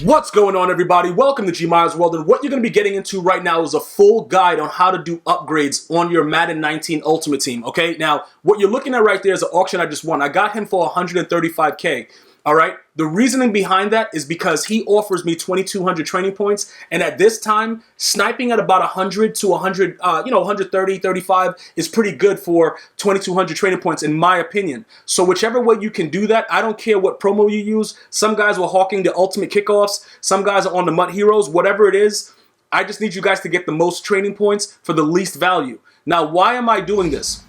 What's going on, everybody? Welcome to GmiasWorld, and what you're going to be getting into right now is a full guide on how to do upgrades on your Madden 19 Ultimate Team, okay? Now, what you're looking at right there is an auction I just won. I got him for 135K, all right? The reasoning behind that is because he offers me 2,200 training points, and at this time, sniping at about 100 to 100, 130, 35 is pretty good for 2,200 training points, in my opinion. So whichever way you can do that, I don't care what promo you use. Some guys were hawking the ultimate kickoffs. Some guys are on the MUT Heroes. Whatever it is, I just need you guys to get the most training points for the least value. Now, why am I doing this?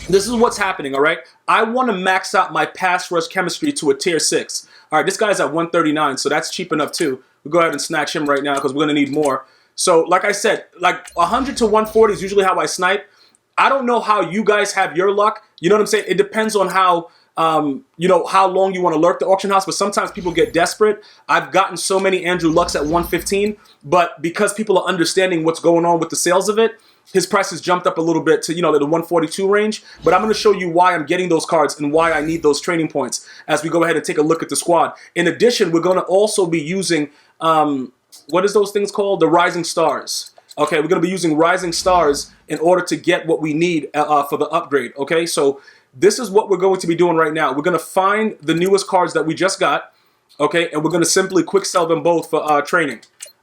This is what's happening, all right? I want to max out my pass rush chemistry to a tier 6. All right, this guy's at 139, so that's cheap enough too. We'll go ahead and snatch him right now because we're going to need more. So, like I said, like 100 to 140 is usually how I snipe. I don't know how you guys have your luck. You know what I'm saying? It depends on how, how long you want to lurk the auction house, but sometimes people get desperate. I've gotten so many Andrew Lucks at 115, but because people are understanding what's going on with the sales of it, his price has jumped up a little bit to, the 142 range. But I'm going to show you why I'm getting those cards and why I need those training points as we go ahead and take a look at the squad. In addition, we're going to also be using, what is those things called? The Rising Stars. Okay, we're going to be using Rising Stars in order to get what we need for the upgrade. Okay, so this is what we're going to be doing right now. We're going to find the newest cards that we just got. Okay, and we're going to simply quick sell them both for training.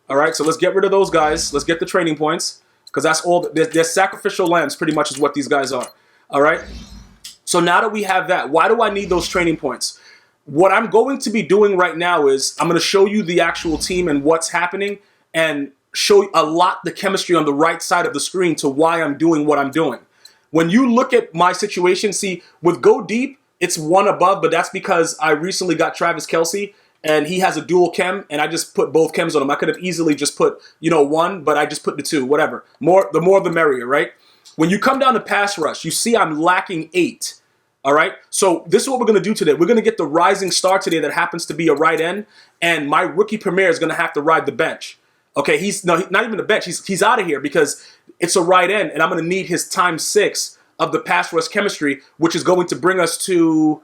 All right, so let's get rid of those guys. Let's get the training points. Because that's all, they're sacrificial lambs pretty much is what these guys are. All right? So now that we have that, why do I need those training points? What I'm going to be doing right now is I'm going to show you the actual team and what's happening and show a lot the chemistry on the right side of the screen to why I'm doing what I'm doing. When you look at my situation, see, with Go Deep, it's one above, but that's because I recently got Travis Kelce. And he has a dual chem, and I just put both chems on him. I could have easily just put, one, but I just put the two, whatever. The more the merrier, right? When you come down to pass rush, you see I'm lacking 8, all right? So this is what we're going to do today. We're going to get the Rising Star today that happens to be a right end, and my rookie premier is going to have to ride the bench. Okay, not even the bench. He's out of here because it's a right end, and I'm going to need his ×6 of the pass rush chemistry, which is going to bring us to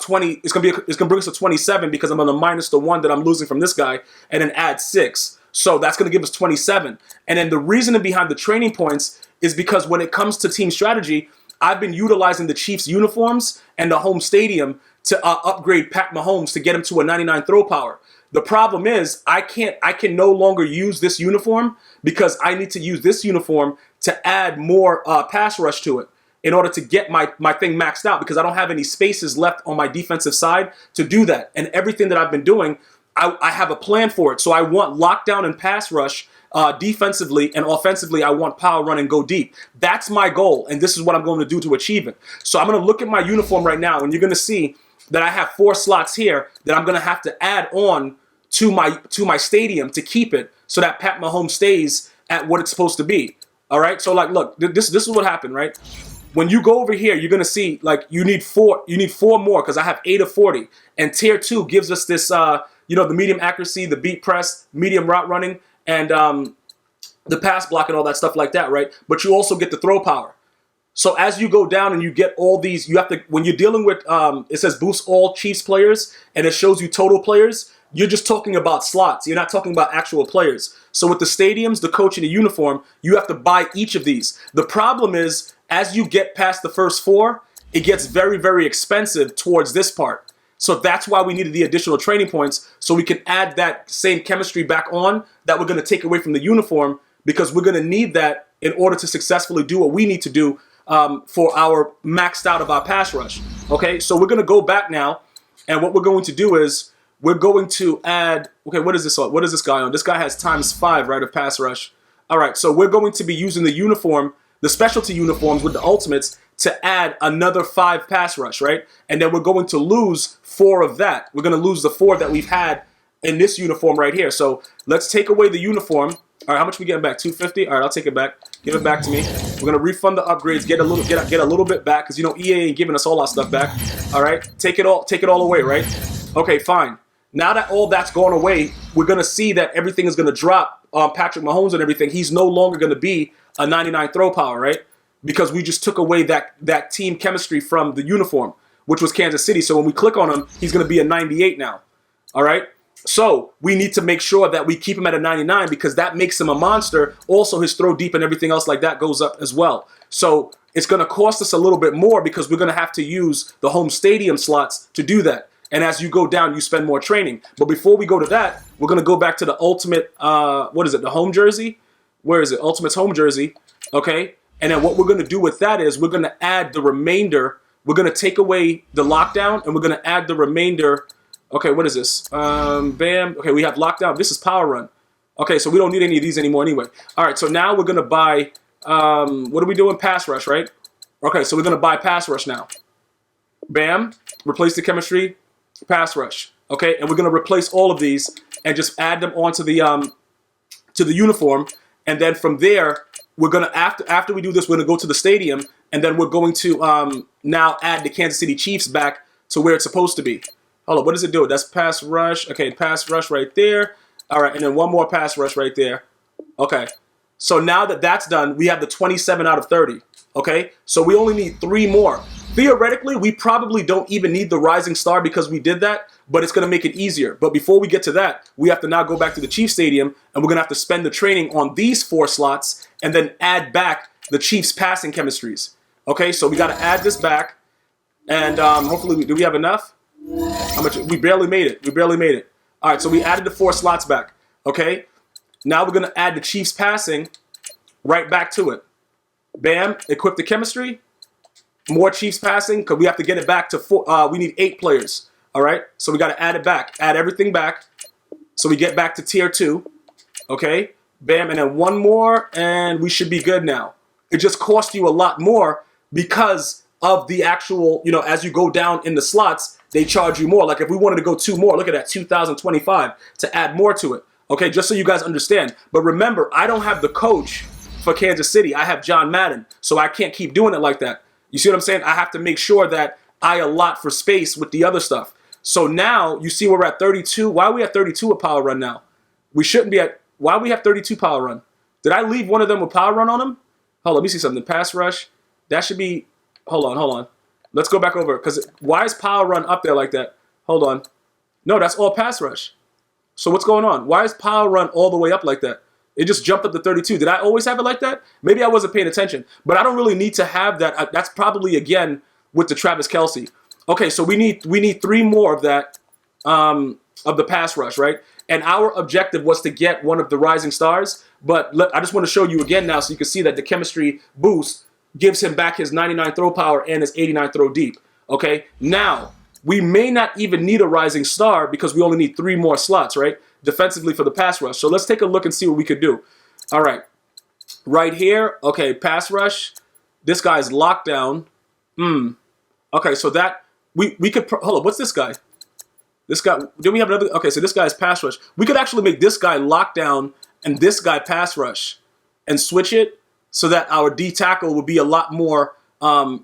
20. It's gonna bring us to 27 because I'm gonna minus the 1 that I'm losing from this guy and then add 6. So that's gonna give us 27. And then the reasoning behind the training points is because when it comes to team strategy, I've been utilizing the Chiefs uniforms and the home stadium to upgrade Pat Mahomes to get him to a 99 throw power. The problem is I can no longer use this uniform because I need to use this uniform to add more pass rush to it in order to get my thing maxed out because I don't have any spaces left on my defensive side to do that. And everything that I've been doing, I have a plan for it. So I want lockdown and pass rush defensively, and offensively, I want power run and go deep. That's my goal, and this is what I'm going to do to achieve it. So I'm going to look at my uniform right now, and you're going to see that I have 4 slots here that I'm going to have to add on to my stadium to keep it so that Pat Mahomes stays at what it's supposed to be. All right? So, like, look, this is what happened, right? When you go over here, you're going to see, like, you need 4 more because I have 8 of 40. And tier 2 gives us this, the medium accuracy, the beat press, medium route running, and the pass block and all that stuff like that, right? But you also get the throw power. So as you go down and you get all these, you have to, when you're dealing with, it says boost all Chiefs players, and it shows you total players, you're just talking about slots. You're not talking about actual players. So with the stadiums, the coach, and the uniform, you have to buy each of these. The problem is, as you get past the first 4, it gets very, very expensive towards this part. So that's why we needed the additional training points so we can add that same chemistry back on that we're going to take away from the uniform because we're going to need that in order to successfully do what we need to do for our maxed out of our pass rush. Okay, so we're going to go back now, and what we're going to do is we're going to add, okay, what is this on? What is this guy on? This guy has ×5, right, of pass rush. All right, so we're going to be using the uniform, the specialty uniforms with the ultimates to add another 5 pass rush, right? And then we're going to lose 4 of that. We're going to lose the 4 that we've had in this uniform right here. So let's take away the uniform. All right, how much are we getting back? 250? All right, I'll take it back. Give it back to me. We're going to refund the upgrades, get a little bit back because, EA ain't giving us all our stuff back. All right, take it all away, right? Okay, fine. Now that all that's gone away, we're going to see that everything is going to drop on Patrick Mahomes and everything. He's no longer going to be a 99 throw power, right? Because we just took away that team chemistry from the uniform, which was Kansas City. So when we click on him, he's going to be a 98 now. All right? So we need to make sure that we keep him at a 99 because that makes him a monster. Also, his throw deep and everything else like that goes up as well. So it's going to cost us a little bit more because we're going to have to use the home stadium slots to do that. And as you go down, you spend more training. But before we go to that, we're going to go back to the ultimate, what is it, the home jersey? Where is it? Ultimate's home jersey. Okay. And then what we're going to do with that is we're going to add the remainder. We're going to take away the lockdown and we're going to add the remainder. Okay, what is this? Bam. Okay, we have lockdown. This is power run. Okay, so we don't need any of these anymore anyway. All right, so now we're going to buy, what are we doing? Pass rush, right? Okay, so we're going to buy pass rush now. Bam. Replace the chemistry. Pass rush. Okay, and we're going to replace all of these and just add them onto the uniform. And then from there, we're going to, after we do this, we're going to go to the stadium. And then we're going to now add the Kansas City Chiefs back to where it's supposed to be. Hold on, what does it do? That's pass rush. Okay, pass rush right there. All right, and then one more pass rush right there. Okay, so now that that's done, we have the 27 out of 30. Okay, so we only need 3 more. Theoretically, we probably don't even need the Rising Star because we did that, but it's going to make it easier. But before we get to that, we have to now go back to the Chiefs Stadium, and we're going to have to spend the training on these 4 slots and then add back the Chiefs passing chemistries. Okay, so we got to add this back, and hopefully, do we have enough? How much? We barely made it. We barely made it. All right, so we added the 4 slots back. Okay, now we're going to add the Chiefs passing right back to it. Bam, equip the chemistry. More Chiefs passing because we have to get it back to 4. We need 8 players. All right, so we got to add it back. Add everything back. So we get back to tier 2. Okay, bam, and then 1 more, and we should be good now. It just cost you a lot more because of the actual, you know, as you go down in the slots, they charge you more. Like if we wanted to go 2 more, look at that, 2,025 to add more to it. Okay, just so you guys understand. But remember, I don't have the coach for Kansas City. I have John Madden, so I can't keep doing it like that. You see what I'm saying? I have to make sure that I allot for space with the other stuff. So now you see we're at 32. Why are we at 32 with power run now? We shouldn't be at, why do we have 32 power run? Did I leave one of them with power run on them? Hold on, let me see something. Pass rush. That should be, hold on. Let's go back over it. Because why is power run up there like that? Hold on. No, that's all pass rush. So what's going on? Why is power run all the way up like that? It just jumped up to 32. Did I always have it like that? Maybe I wasn't paying attention. But I don't really need to have that. That's probably, again, with the Travis Kelce. Okay, so we need 3 more of that, of the pass rush, right? And our objective was to get one of the Rising Stars. But I just want to show you again now so you can see that the chemistry boost gives him back his 99 throw power and his 89 throw deep. Okay, now we may not even need a Rising Star because we only need 3 more slots, right? Defensively for the pass rush. So let's take a look and see what we could do. All right, right here. Okay, pass rush. This guy's lockdown. Okay, so that we could hold up. What's this guy? This guy. Do we have another? Okay, so this guy's pass rush. We could actually make this guy lockdown and this guy pass rush, and switch it so that our D tackle would be a lot more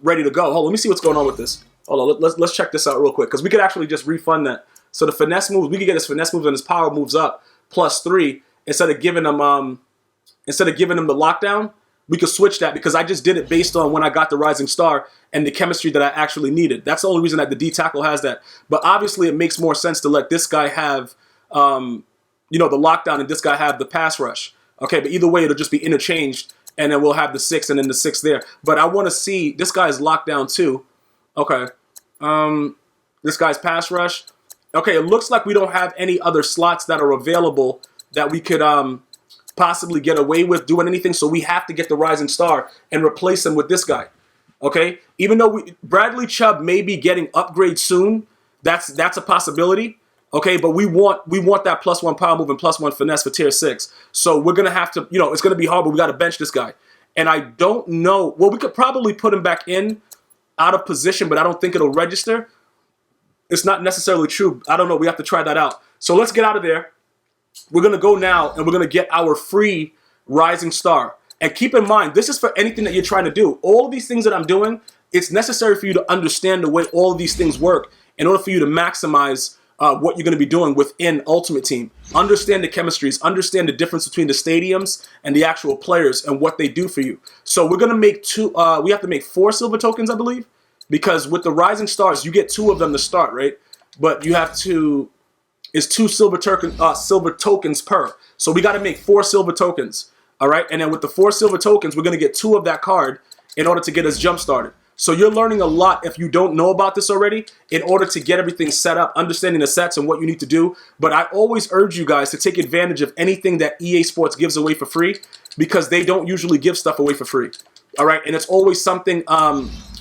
ready to go. Hold on, let me see what's going on with this. Hold on, let's check this out real quick because we could actually just refund that. So the finesse moves, we could get his finesse moves and his power moves up +3 instead of giving him the lockdown. We could switch that because I just did it based on when I got the Rising Star and the chemistry that I actually needed. That's the only reason that the D tackle has that. But obviously, it makes more sense to let this guy have, the lockdown and this guy have the pass rush. Okay, but either way, it'll just be interchanged, and then we'll have the 6 and then the 6 there. But I want to see this guy's lockdown too. Okay, this guy's pass rush. Okay, it looks like we don't have any other slots that are available that we could possibly get away with doing anything. So we have to get the Rising Star and replace him with this guy. Okay, even though Bradley Chubb may be getting upgrades soon, that's a possibility. Okay, but we want that +1 power move and +1 finesse for tier 6. So we're gonna have to, it's gonna be hard, but we got to bench this guy. And I don't know. Well, we could probably put him back in out of position, but I don't think it'll register. It's not necessarily true. I don't know. We have to try that out. So let's get out of there. We're going to go now, and we're going to get our free Rising Star. And keep in mind, this is for anything that you're trying to do. All of these things that I'm doing, it's necessary for you to understand the way all of these things work in order for you to maximize what you're going to be doing within Ultimate Team. Understand the chemistries. Understand the difference between the stadiums and the actual players and what they do for you. So we're going to make we have to make 4 silver tokens, I believe. Because with the Rising Stars, you get 2 of them to start, right? But you have to is 2 silver tokens per. So we got to make 4 silver tokens. All right, and then with the 4 silver tokens, we're going to get 2 of that card in order to get us jump started. So you're learning a lot if you don't know about this already in order to get everything set up, understanding the sets and what you need to do. But I always urge you guys to take advantage of anything that EA Sports gives away for free, because they don't usually give stuff away for free. All right, and it's always something,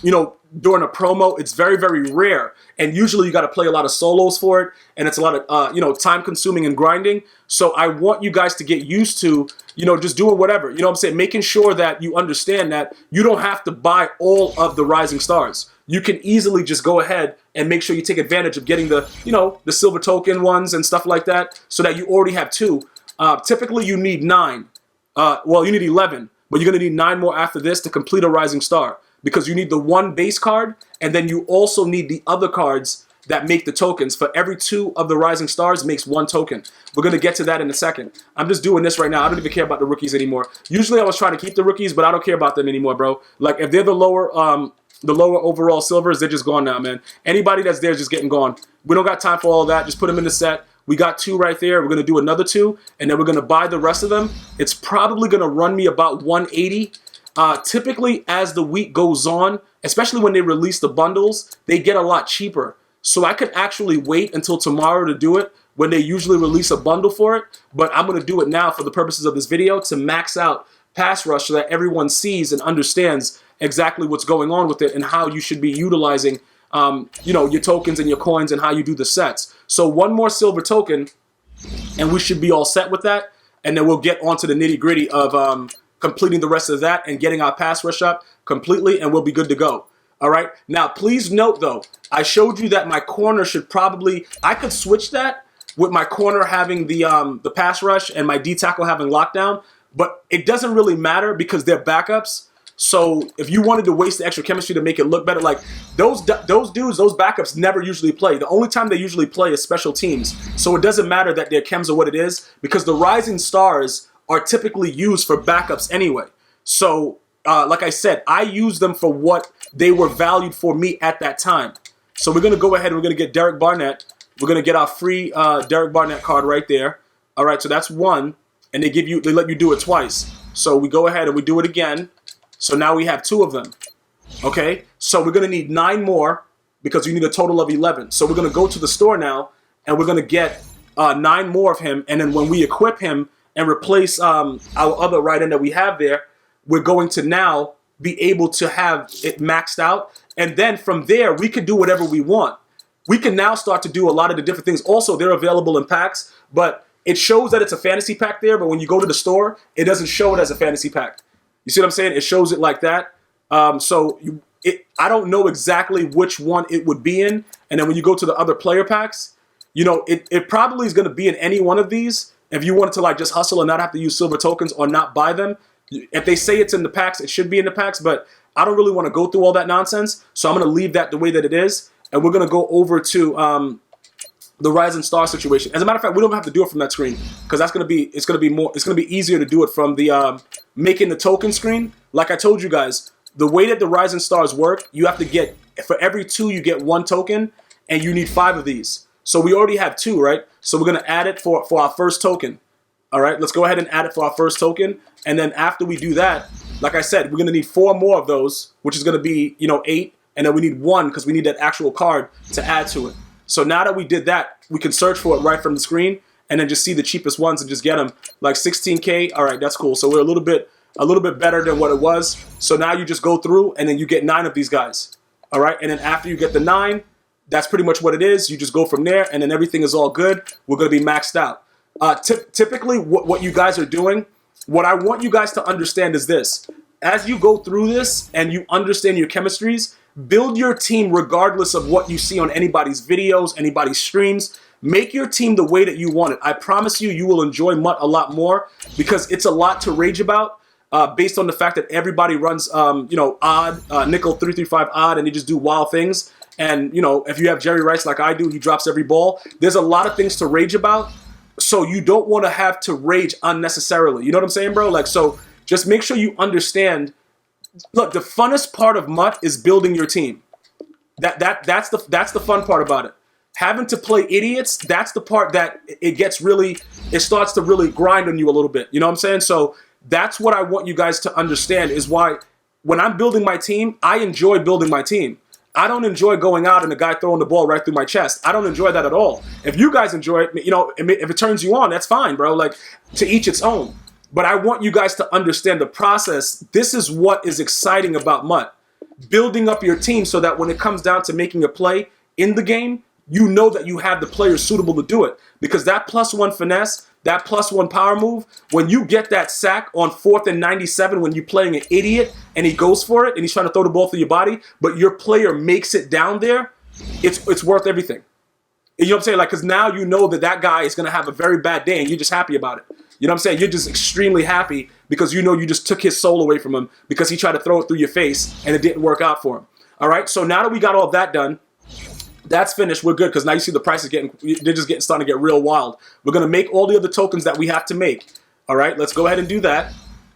you know, during a promo. It's very, very rare. And usually you got to play a lot of solos for it. And it's a lot of, you know, time consuming and grinding. So I want you guys to get used to, you know, just doing whatever. You know what I'm saying? Making sure that you understand that you don't have to buy all of the rising stars. You can easily just go ahead and make sure you take advantage of getting the, you know, the silver token ones and stuff like that, so that you already have 2. Typically you need 9. Well, you need 11, but you're going to need 9 more after this to complete a rising star, because you need the 1 base card, and then you also need the other cards that make the tokens. For every 2 of the rising stars makes 1 token. We're going to get to that in a second. I'm just doing this right now. I don't even care about the rookies anymore. Usually I was trying to keep the rookies, but I don't care about them anymore, bro. Like, if they're the lower overall silvers, they're just gone now, man. Anybody that's there is just getting gone. We don't got time for all of that. Just put them in the set. We got 2 right there. We're going to do another 2, and then we're going to buy the rest of them. It's probably going to run me about 180. Typically, as the week goes on, especially when they release the bundles, they get a lot cheaper. So I could actually wait until tomorrow to do it, when they usually release a bundle for it. But I'm going to do it now for the purposes of this video to max out Pass Rush, so that everyone sees and understands exactly what's going on with it and how you should be utilizing you know, your tokens and your coins and how you do the sets. So 1 more silver token, and we should be all set with that. And then we'll get on to the nitty gritty of completing the rest of that and getting our Pass Rush up completely, and we'll be good to go. All right. Now, please note, though, I showed you that my corner should probably, I could switch that with my corner having the Pass Rush and my D tackle having lockdown, but it doesn't really matter because they're backups. So if you wanted to waste the extra chemistry to make it look better, like those dudes, those backups never usually play. The only time they usually play is special teams. So it doesn't matter that their chems are what it is, because the rising stars are typically used for backups anyway. So like I said, I use them for what they were valued for me at that time. So we're going to go ahead and we're going to get Derek Barnett. We're going to get our free Derek Barnett card right there. All right, so that's 1, and they let you do it twice. So we go ahead and we do it again. So now we have 2 of them. Okay, so we're going to need 9 more, because you need a total of 11. So we're going to go to the store now, and we're going to get 9 more of him. And then when we equip him and replace our other right end that we have there, we're going to now be able to have it maxed out. And then from there, we can do whatever we want. We can now start to do a lot of the different things. Also, they're available in packs, but it shows that it's a fantasy pack there. But when you go to the store, it doesn't show it as a fantasy pack. You see what I'm saying? It shows it like that. I don't know exactly which one it would be in. And then when you go to the other player packs, you know, it probably is going to be in any one of these. If you wanted to like just hustle and not have to use silver tokens or not buy them, if they say it's in the packs, it should be in the packs. But I don't really want to go through all that nonsense. So I'm going to leave that the way that it is. And we're going to go over to the Rising Star situation. As a matter of fact, we don't have to do it from that screen, because it's going to be easier to do it from the making the token screen. Like I told you guys, the way that the Rising Stars work, you have to get, for every 2 you get 1 token, and you need 5 of these. So we already have 2, right? So we're going to add it for our first token. All right, let's go ahead and add it for our first token. And then after we do that, like I said, we're going to need 4 more of those, which is going to be, you know, 8. And then we need 1 because we need that actual card to add to it. So now that we did that, we can search for it right from the screen and then just see the cheapest ones and just get them. Like 16K, all right, that's cool. So we're a little bit better than what it was. So now you just go through and then you get 9 of these guys. All right, and then after you get the 9, that's pretty much what it is. You just go from there, and then everything is all good. We're going to be maxed out. Typically, what you guys are doing, what I want you guys to understand is this. As you go through this and you understand your chemistries, build your team regardless of what you see on anybody's videos, anybody's streams. Make your team the way that you want it. I promise you, you will enjoy MUT a lot more, because it's a lot to rage about. Based on the fact that everybody runs, you know, odd, nickel 335 odd, and they just do wild things. And, you know, if you have Jerry Rice like I do, he drops every ball. There's a lot of things to rage about. So you don't want to have to rage unnecessarily. You know what I'm saying, bro? Like, so just make sure you understand. Look, the funnest part of MUT is building your team. That's the fun part about it. Having to play idiots, that's the part that it starts to really grind on you a little bit. You know what I'm saying? So that's what I want you guys to understand is why when I'm building my team, I enjoy building my team. I don't enjoy going out and the guy throwing the ball right through my chest. I don't enjoy that at all. If you guys enjoy it, if it turns you on, that's fine, bro. Like, to each its own. But I want you guys to understand the process. This is what is exciting about MUT. Building up your team so that when it comes down to making a play in the game, you know that you have the players suitable to do it. Because that +1 finesse, that +1 power move, when you get that sack on 4th and 97 when you're playing an idiot and he goes for it and he's trying to throw the ball through your body, but your player makes it down there, it's worth everything. You know what I'm saying? Like, because now you know that guy is going to have a very bad day and you're just happy about it. You know what I'm saying? You're just extremely happy because you know you just took his soul away from him because he tried to throw it through your face and it didn't work out for him. All right? So now that we got all that done, that's finished. We're good because now you see the price is starting to get real wild. We're going to make all the other tokens that we have to make. All right? Let's go ahead and do that.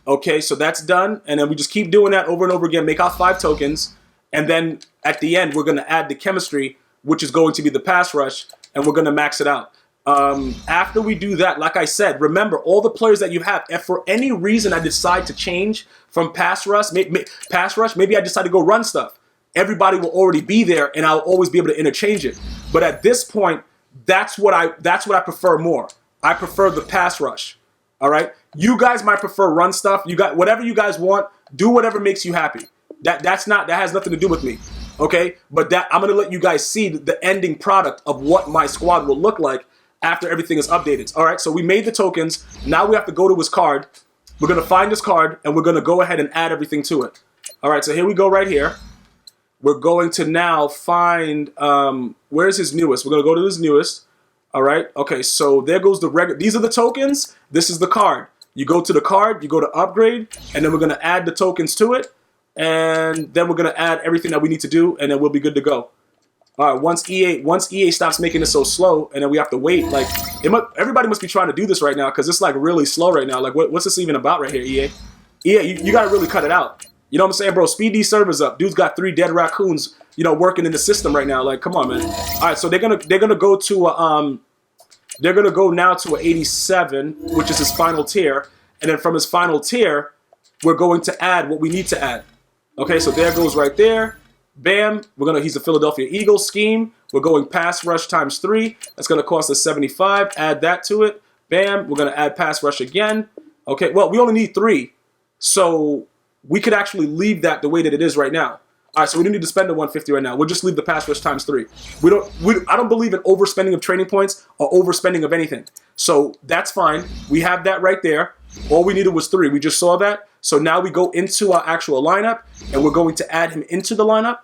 Okay, so that's done. And then we just keep doing that over and over again. Make our 5 tokens. And then at the end, we're going to add the chemistry, which is going to be the pass rush, and we're going to max it out. After we do that, like I said, remember all the players that you have. If for any reason I decide to change from pass rush, maybe I decide to go run stuff. Everybody will already be there, and I'll always be able to interchange it. But at this point, that's what I prefer more. I prefer the pass rush. All right, you guys might prefer run stuff. You got whatever you guys want. Do whatever makes you happy. That has nothing to do with me. Okay, but I'm gonna let you guys see the ending product of what my squad will look like after everything is updated. All right, so we made the tokens. Now we have to go to his card. We're going to find his card, and we're going to go ahead and add everything to it. All right, so here we go right here. We're going to now find, where's his newest? We're going to go to his newest. All right, okay, so there goes the regular. These are the tokens. This is the card. You go to the card, you go to upgrade, and then we're going to add the tokens to it. And then we're going to add everything that we need to do, and then we'll be good to go. All right, once EA stops making it so slow, and then we have to wait, like, everybody must be trying to do this right now because it's, like, really slow right now. Like, what's this even about right here, EA? EA, you got to really cut it out. You know what I'm saying, bro? Speed these servers up. Dude's got 3 dead raccoons, working in the system right now. Like, come on, man. All right, so they're gonna go to they're gonna go now to an 87, which is his final tier, and then from his final tier, we're going to add what we need to add. Okay, so there goes right there. Bam, he's a Philadelphia Eagles scheme. We're going pass rush times 3. That's going to cost us 75. Add that to it. Bam, we're going to add pass rush again. Okay, well, we only need 3. So we could actually leave that the way that it is right now. All right, so we don't need to spend the 150 right now. We'll just leave the pass rush times 3. I don't believe in overspending of training points or overspending of anything. So that's fine. We have that right there. All we needed was 3. We just saw that. So now we go into our actual lineup, and we're going to add him into the lineup.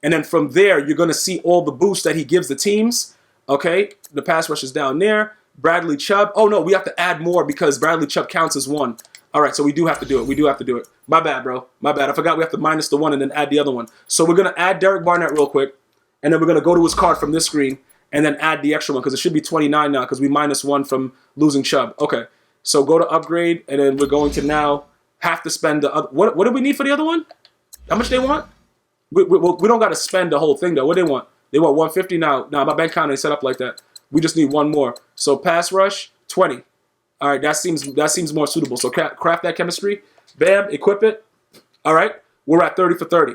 And then from there, you're going to see all the boosts that he gives the teams. Okay, the pass rush is down there. Bradley Chubb. Oh, no, we have to add more because Bradley Chubb counts as 1. All right, so we do have to do it. My bad, bro. My bad. I forgot we have to minus the 1 and then add the other one. So we're going to add Derek Barnett real quick. And then we're going to go to his card from this screen and then add the extra one because it should be 29 now because we minus 1 from losing Chubb. Okay, so go to upgrade, and then we're going to now have to spend the other. What do we need for the other one? How much they want? We don't got to spend the whole thing, though. What they want? They want 150 now. Now, my bank account ain't set up like that. We just need 1 more. So pass rush, 20. All right, that seems more suitable. So craft that chemistry. Bam, equip it. All right, we're at 30 for 30.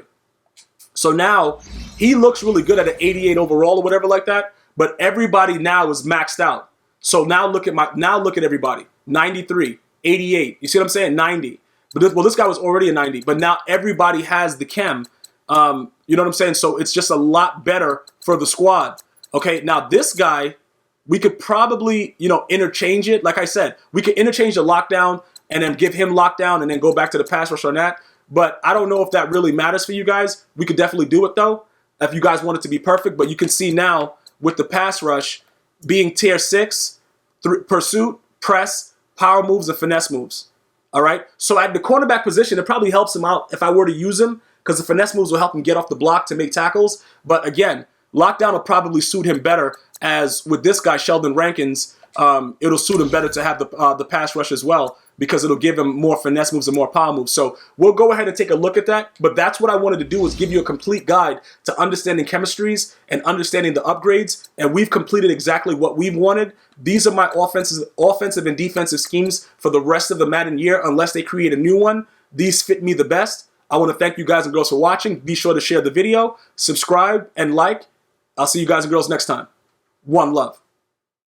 So now he looks really good at an 88 overall or whatever like that. But everybody now is maxed out. So now look at everybody. 93, 88. You see what I'm saying? 90. But this guy was already a 90. But now everybody has the chem. You know what I'm saying? So it's just a lot better for the squad. Okay, now this guy, we could probably, interchange it. Like I said, we could interchange the lockdown and then give him lockdown and then go back to the pass rush on that. But I don't know if that really matters for you guys. We could definitely do it, though, if you guys want it to be perfect. But you can see now with the pass rush being tier 6, pursuit, press, power moves, and finesse moves. All right? So at the cornerback position, it probably helps him out if I were to use him, because the finesse moves will help him get off the block to make tackles. But again, lockdown will probably suit him better, as with this guy, Sheldon Rankins, it'll suit him better to have the pass rush as well, because it'll give him more finesse moves and more power moves. So we'll go ahead and take a look at that. But that's what I wanted to do, is give you a complete guide to understanding chemistries and understanding the upgrades. And we've completed exactly what we've wanted. These are my offensive and defensive schemes for the rest of the Madden year, unless they create a new one. These fit me the best. I want to thank you guys and girls for watching. Be sure to share the video, subscribe, and like. I'll see you guys and girls next time. One love.